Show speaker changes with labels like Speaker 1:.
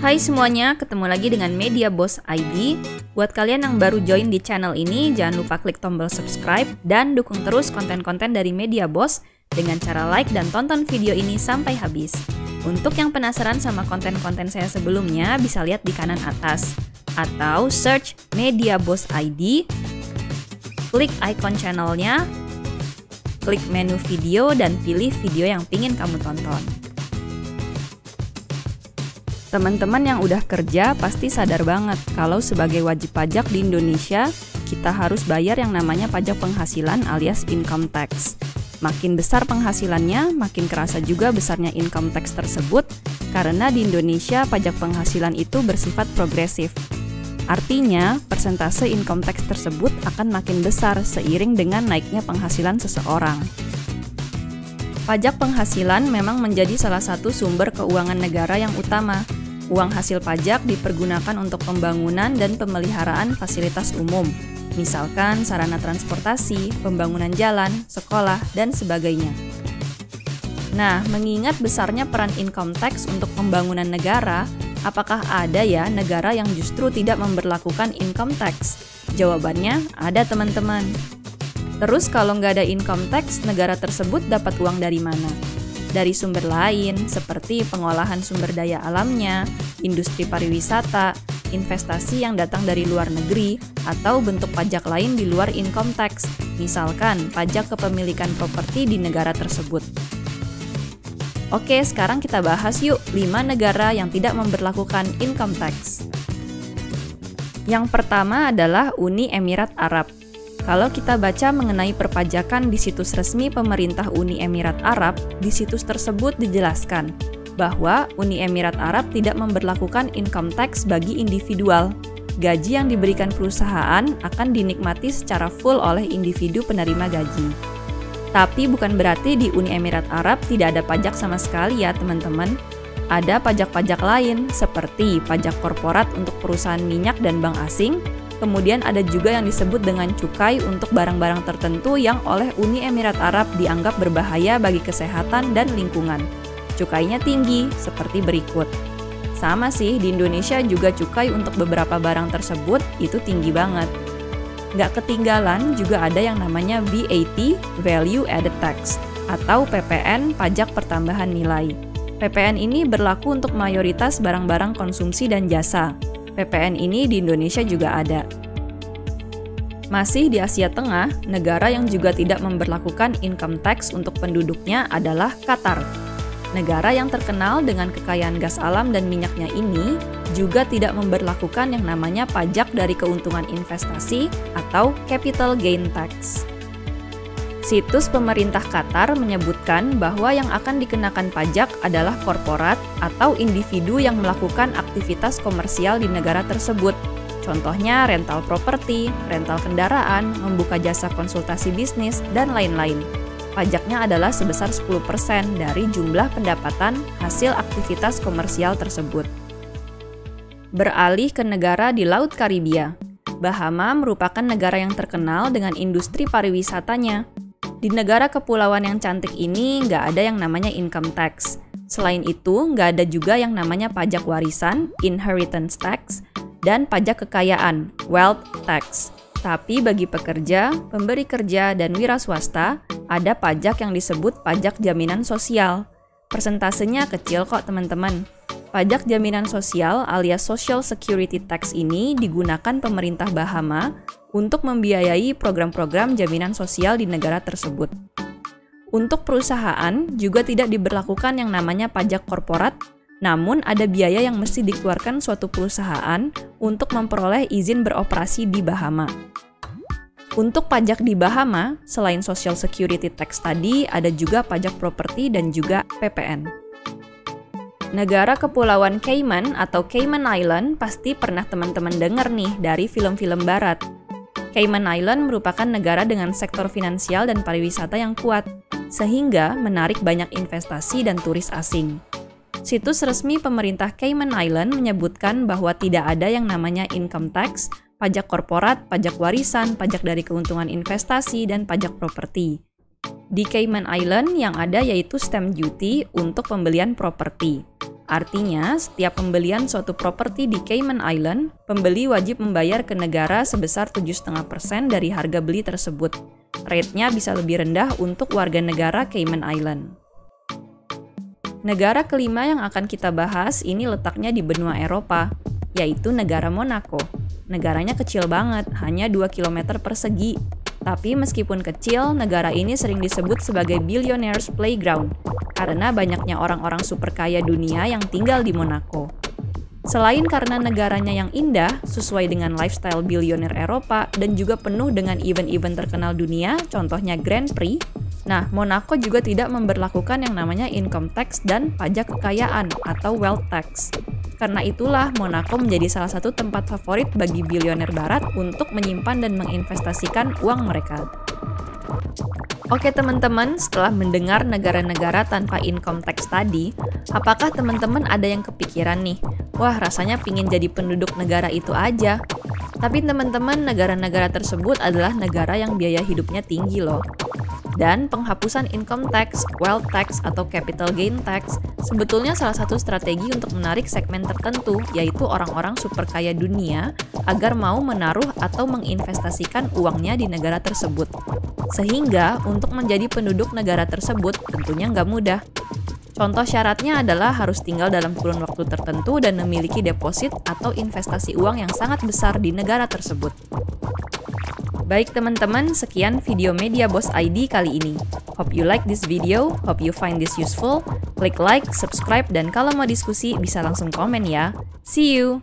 Speaker 1: Hai semuanya, ketemu lagi dengan Media Boss ID. Buat kalian yang baru join di channel ini, jangan lupa klik tombol subscribe dan dukung terus konten-konten dari Media Boss dengan cara like dan tonton video ini sampai habis. Untuk yang penasaran sama konten-konten saya sebelumnya, bisa lihat di kanan atas atau search Media Boss ID, klik icon channelnya, klik menu video dan pilih video yang pingin kamu tonton. Teman-teman yang udah kerja pasti sadar banget kalau sebagai wajib pajak di Indonesia, kita harus bayar yang namanya pajak penghasilan alias income tax. Makin besar penghasilannya, makin kerasa juga besarnya income tax tersebut, karena di Indonesia pajak penghasilan itu bersifat progresif. Artinya, persentase income tax tersebut akan makin besar seiring dengan naiknya penghasilan seseorang. Pajak penghasilan memang menjadi salah satu sumber keuangan negara yang utama. Uang hasil pajak dipergunakan untuk pembangunan dan pemeliharaan fasilitas umum, misalkan sarana transportasi, pembangunan jalan, sekolah, dan sebagainya. Nah, mengingat besarnya peran income tax untuk pembangunan negara, apakah ada ya negara yang justru tidak memberlakukan income tax? Jawabannya ada, teman-teman. Terus kalau nggak ada income tax, negara tersebut dapat uang dari mana? Dari sumber lain, seperti pengolahan sumber daya alamnya, industri pariwisata, investasi yang datang dari luar negeri, atau bentuk pajak lain di luar income tax, misalkan pajak kepemilikan properti di negara tersebut. Oke, sekarang kita bahas yuk 5 negara yang tidak memberlakukan income tax. Yang pertama adalah Uni Emirat Arab. Kalau kita baca mengenai perpajakan di situs resmi pemerintah Uni Emirat Arab, di situs tersebut dijelaskan bahwa Uni Emirat Arab tidak memberlakukan income tax bagi individual. Gaji yang diberikan perusahaan akan dinikmati secara full oleh individu penerima gaji. Tapi bukan berarti di Uni Emirat Arab tidak ada pajak sama sekali ya teman-teman. Ada pajak-pajak lain seperti pajak korporat untuk perusahaan minyak dan bank asing. Kemudian ada juga yang disebut dengan cukai untuk barang-barang tertentu yang oleh Uni Emirat Arab dianggap berbahaya bagi kesehatan dan lingkungan. Cukainya tinggi, seperti berikut. Sama sih, di Indonesia juga cukai untuk beberapa barang tersebut itu tinggi banget. Nggak ketinggalan juga ada yang namanya VAT, Value Added Tax, atau PPN, Pajak Pertambahan Nilai. PPN ini berlaku untuk mayoritas barang-barang konsumsi dan jasa. PPN ini di Indonesia juga ada. Masih di Asia Tengah, negara yang juga tidak memberlakukan income tax untuk penduduknya adalah Qatar. Negara yang terkenal dengan kekayaan gas alam dan minyaknya ini juga tidak memberlakukan yang namanya pajak dari keuntungan investasi atau capital gain tax. Situs pemerintah Qatar menyebutkan bahwa yang akan dikenakan pajak adalah korporat atau individu yang melakukan aktivitas komersial di negara tersebut. Contohnya rental properti, rental kendaraan, membuka jasa konsultasi bisnis, dan lain-lain. Pajaknya adalah sebesar 10% dari jumlah pendapatan hasil aktivitas komersial tersebut. Beralih ke negara di Laut Karibia. Bahama merupakan negara yang terkenal dengan industri pariwisatanya. Di negara kepulauan yang cantik ini nggak ada yang namanya income tax. Selain itu, nggak ada juga yang namanya pajak warisan, inheritance tax, dan pajak kekayaan, wealth tax. Tapi bagi pekerja, pemberi kerja, dan wira swasta, ada pajak yang disebut pajak jaminan sosial. Persentasenya kecil kok teman-teman. Pajak jaminan sosial alias Social Security Tax ini digunakan pemerintah Bahama untuk membiayai program-program jaminan sosial di negara tersebut. Untuk perusahaan juga tidak diberlakukan yang namanya pajak korporat, namun ada biaya yang mesti dikeluarkan suatu perusahaan untuk memperoleh izin beroperasi di Bahama. Untuk pajak di Bahama, selain Social Security Tax tadi, ada juga pajak properti dan juga PPN. Negara Kepulauan Cayman atau Cayman Island pasti pernah teman-teman dengar nih dari film-film barat. Cayman Island merupakan negara dengan sektor finansial dan pariwisata yang kuat, sehingga menarik banyak investasi dan turis asing. Situs resmi pemerintah Cayman Island menyebutkan bahwa tidak ada yang namanya income tax, pajak korporat, pajak warisan, pajak dari keuntungan investasi, dan pajak properti. Di Cayman Island yang ada yaitu stamp duty untuk pembelian properti. Artinya, setiap pembelian suatu properti di Cayman Island, pembeli wajib membayar ke negara sebesar 7,5% dari harga beli tersebut. Rate-nya bisa lebih rendah untuk warga negara Cayman Island. Negara kelima yang akan kita bahas ini letaknya di benua Eropa, yaitu negara Monaco. Negaranya kecil banget, hanya 2 km persegi. Tapi meskipun kecil, negara ini sering disebut sebagai billionaires playground, karena banyaknya orang-orang super kaya dunia yang tinggal di Monaco. Selain karena negaranya yang indah, sesuai dengan lifestyle bilioner Eropa, dan juga penuh dengan event-event terkenal dunia, contohnya Grand Prix, nah, Monaco juga tidak memberlakukan yang namanya income tax dan pajak kekayaan atau wealth tax. Karena itulah Monaco menjadi salah satu tempat favorit bagi bilioner barat untuk menyimpan dan menginvestasikan uang mereka. Oke teman-teman, setelah mendengar negara-negara tanpa income tax tadi, apakah teman-teman ada yang kepikiran nih? Wah, rasanya pingin jadi penduduk negara itu aja. Tapi teman-teman, negara-negara tersebut adalah negara yang biaya hidupnya tinggi loh. Dan penghapusan income tax, wealth tax, atau capital gain tax sebetulnya salah satu strategi untuk menarik segmen tertentu, yaitu orang-orang super kaya dunia, agar mau menaruh atau menginvestasikan uangnya di negara tersebut. Sehingga, untuk menjadi penduduk negara tersebut tentunya nggak mudah. Contoh syaratnya adalah harus tinggal dalam kurun waktu tertentu dan memiliki deposit atau investasi uang yang sangat besar di negara tersebut. Baik teman-teman, sekian video Media Boss ID kali ini. Hope you like this video, hope you find this useful. Klik like, subscribe, dan kalau mau diskusi bisa langsung komen ya. See you!